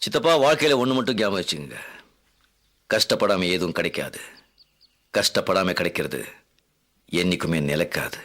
சித்தப்பா, வாழ்க்கையில் ஒன்று மட்டும் ஞாபகம் வச்சுங்க. கஷ்டப்படாமல் எதுவும் கிடைக்காது. கஷ்டப்படாமல் கிடைக்கிறது என்னைக்குமே நிலைக்காது.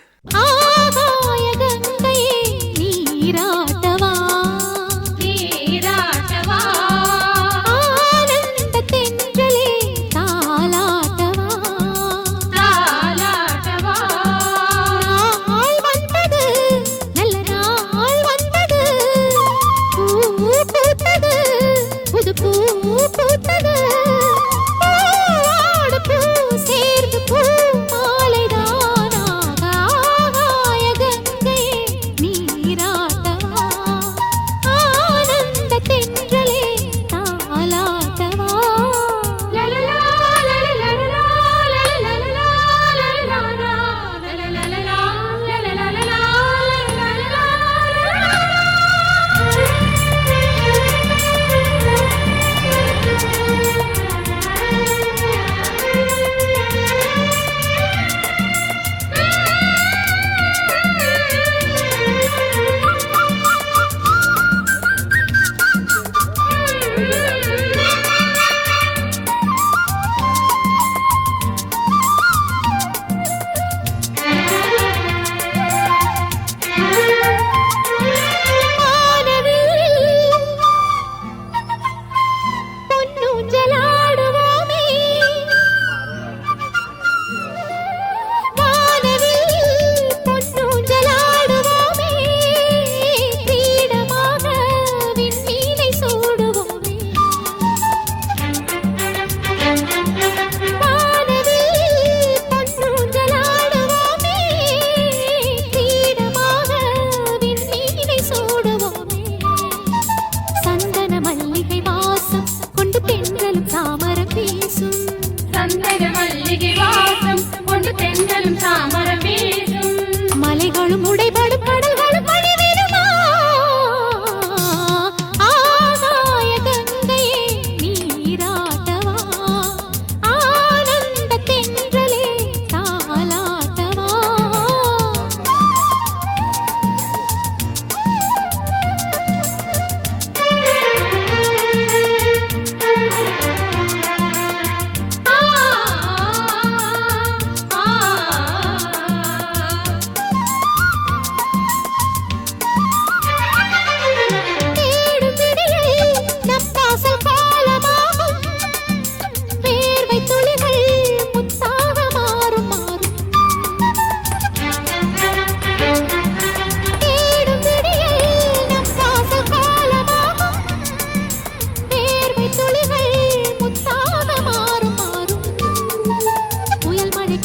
மலைகளும் உடைபடும் கடல்களும் வழிவிடுமா? ஆகாய கங்கையே நீராட்டவா, ஆனந்த தென்றலே தாலாட்டவா.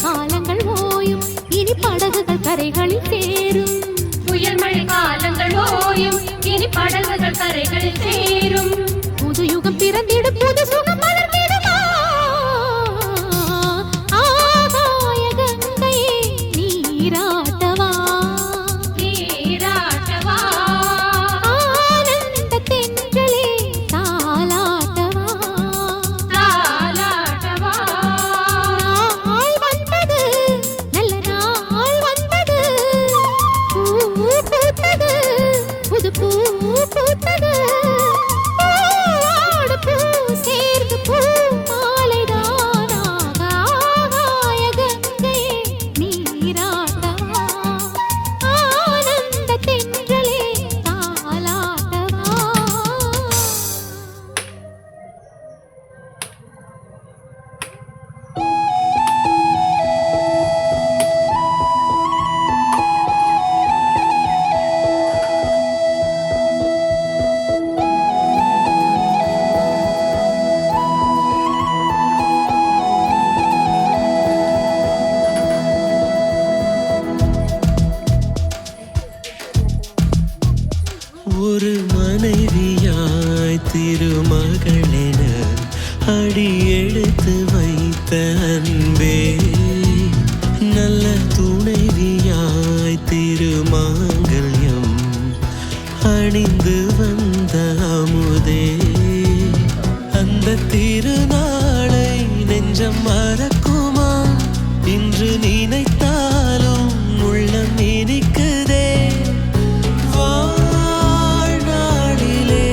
காலங்கள் ஓயும் இனி படகுகள் கரைகளில் சேரும். புயல் மழை காலங்கள் ஓயும் இனி படகுகள் கரைகளில் சேரும். புது யுகம் பிறந்திடும், புது சுகம் மலர்ந்திடுமா? ஆகாய கங்கையே நீராட்டவா, நீராட்டவா, ஆனந்த தென்றலே தாலாட்டவா, தாலாட்டவா. நாள் வந்தது, நல்ல நாள் வந்தது, பூ பூத்தது, புது பூ பூத்தது. பூவோடு பூ சேர்ந்து பூ மாலைதானாக, ஆகாய கங்கையே நீராட்டவா, ஆனந்த தென்றலே தாலாட்டவா. ஒரு மனைவியாய் திருமகளென அடி எடுத்து வைத்த அன்பே, நல்ல துணைவியாய் திருமாங்கல்யம் அணிந்து வந்த அமுதே. அந்த திருநாளை நெஞ்சம் மறக்குமா? இன்று நினைத்தாலும் உள்ளம் இனிக்குதே. வாழ்நாளிலே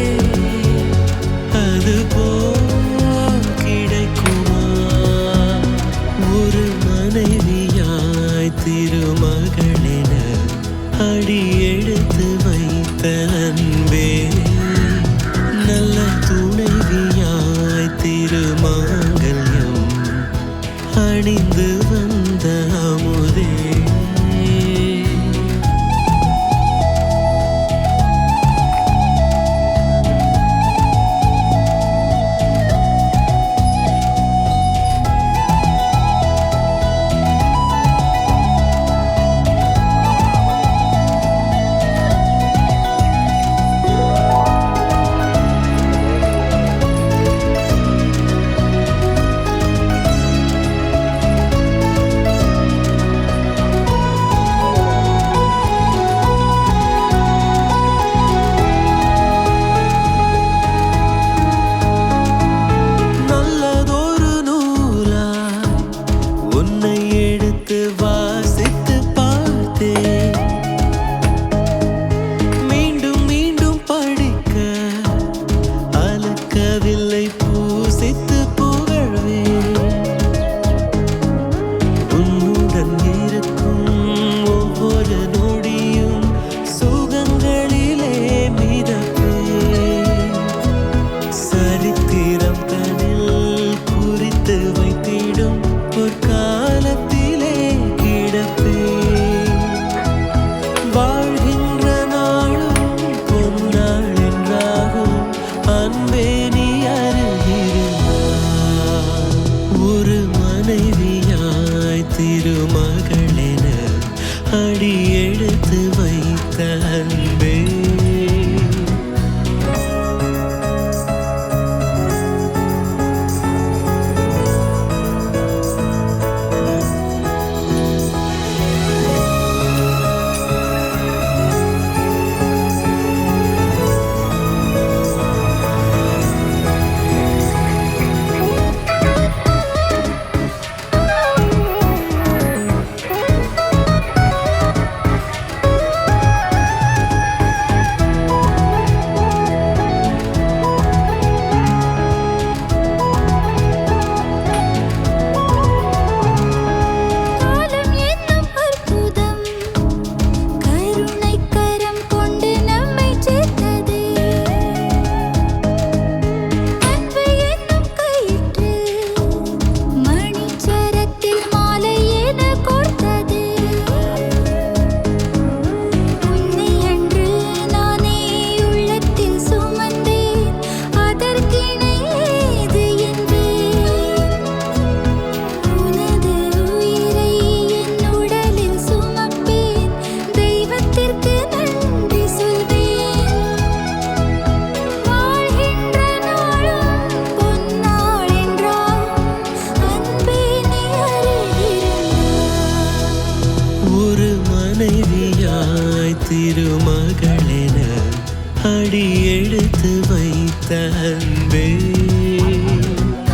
எடுத்து வைத்த அன்பே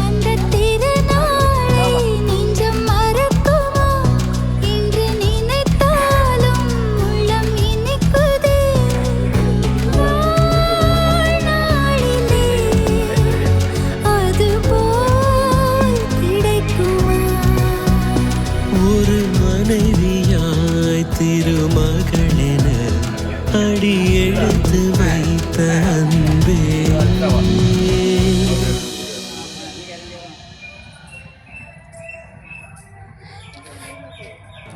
அந்த திருநாளை நெஞ்சம் மறக்குமா என்று நினைத்தாலும் உள்ளம் இனிக்குதே வாழ்நாளிலே அதுபோல் கிடைக்குமா ஒரு மனைவியாய் திருமகளென அடி எடுத்து வைத்த அன்பே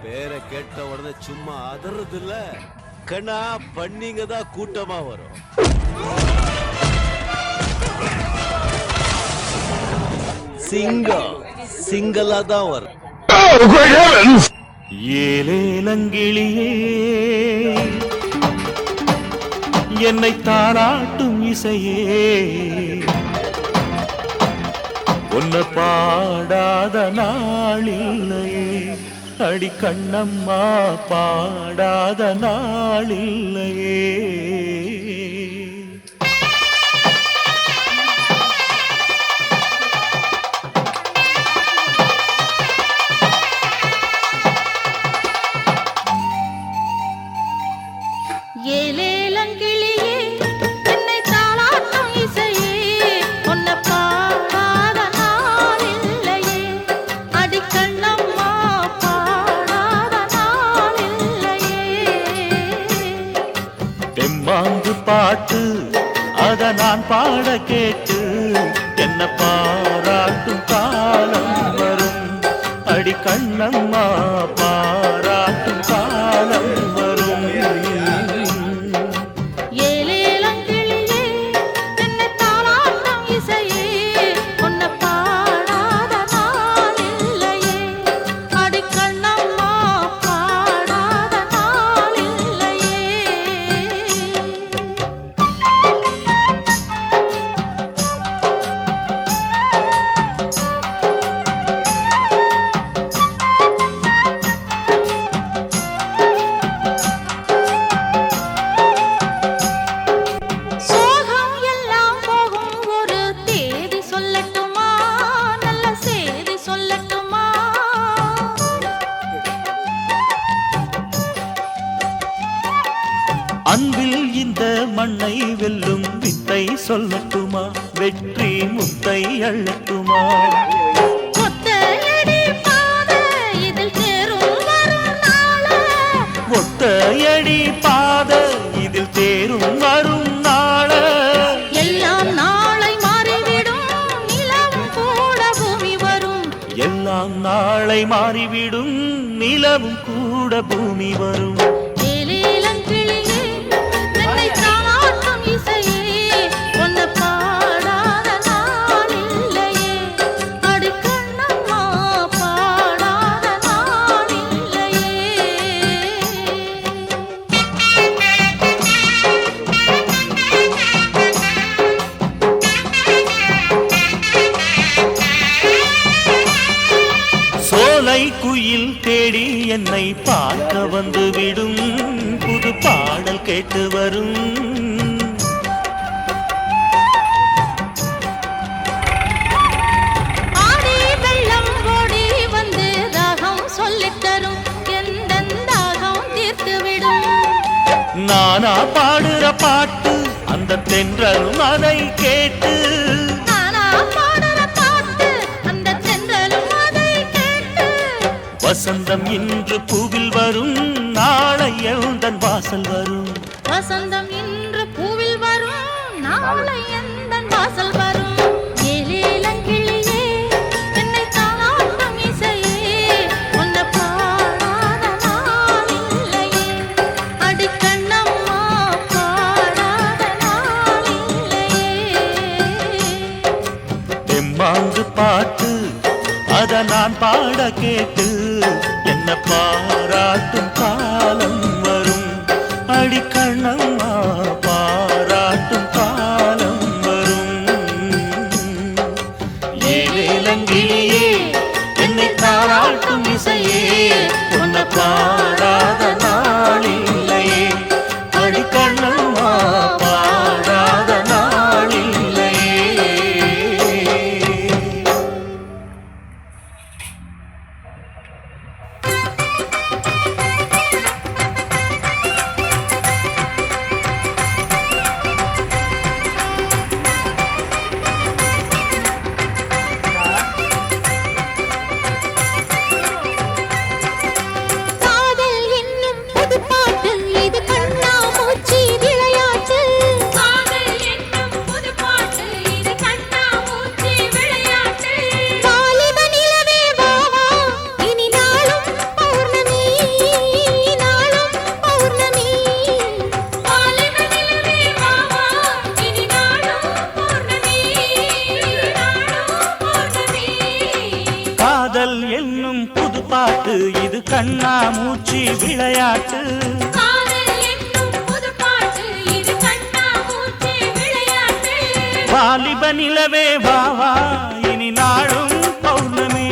பேரை கேட்ட உடனே சும்மா அதறது இல்ல கண்ணா பண்ணிங்க தான் கூட்டமா வரும். சிங்கம் சிங்கலா தான் வரும். ஏலேலங்கிளியே என்னை தாராட்டும் இசையே உன்னை பாடாத நாளில்லையே அடி கண்ணம்மா பாடாத நாளில்லையே ஏலேலங்கிளியே என்னை தாளாட்டும் இசையே உன்னை பாடாத நாளில்லையே அடிக்கண்ணம்மா பாடாத நாளில்லையே தெம்மாங்கு பாட்டு அத நான் பாட கேட்டு என்ன பாராட்டும் காலம் வரும் அடி கண்ணம்மா பாராட்டும் காலம் வரும் ஏலேலங்கிளியே என்னை தாளாட்டும் இசையே உன்னை பாடாத நாளில்லையே அடிக்கண்ணம்மா பாடாத நாளில்லையே சோகம் எல்லாம் போகும் ஒரு தேதி சொல்லட்டுமா நல்ல செய்தி சொல்லட்டுமா அன்பில் இந்த மண்ணை வெல்லும் வித்தை சொல்லட்டுமா வெற்றி முத்தை அள்ளட்டுமா ஒத்தையடி பாதை இதில் தேரும் வரும் நாள ஒத்தையடி பாத இதில் தேரும் வரும் நாள எல்லாம் நாளை மாறிவிடும் நிலவும் கூட பூமி வரும் எல்லாம் நாளை மாறிவிடும் நிலவும் கூட பூமி வரும் ஏலேலங்கிளியே என்னை தாளாட்டும் இசையே உன்னை பாடாத நாளில்லையே அடிக்கண்ணம்மா பாடாத நாளில்லையே சோலை குயில் தேடி என்னை பார்க்க வந்து விடும் புது பாடல் கேட்டு வரும் ஆடி வெள்ளம் ஓடி வந்து தாகம் சொல்லித் தரும் எந்தன் தாகம் தீர்த்துவிடும் நானா பாடுற பாட்டு அந்த தென்றலும் அதை கேட்டு நானா பாடுற பாட்டு அந்த தென்றலும் அதை கேட்டு வசந்தம் இன்று பூவில் வரும் நாளை எழுந்தன் வாசல் வரும் வசந்தம் இன்று பூவில் வரும் நாளை எந்தன் வாசல் வரும் ஏலேலங்கிளியே என்னை தாளாட்டும் இசையே உன்னை பாடாத நாளில்லையே அடிக்கண்ணம்மா பாடாத நாளில்லையே தெம்மாங்கு பாட்டு அத நான் பாட கேட்டு என்ன பாராட்டும் காலம் வரும் அடி கண்ணம்மா பாராட்டும் காலம் வரும் ஏலேலங்கிளியே என்னை தாராட்டும் இசையே உன்னை பாடாத நாளில்லையே அடி கண்ணம்மா பாடாத பாட்டு இது கண்ணா மூச்சி விளையாட்டு காதல் என்னும் புதுப்பாட்டு இது கண்ணாமூச்சி விளையாட்டு வாலிப நிலவே வா வா இனி நாளும் பௌர்ணமி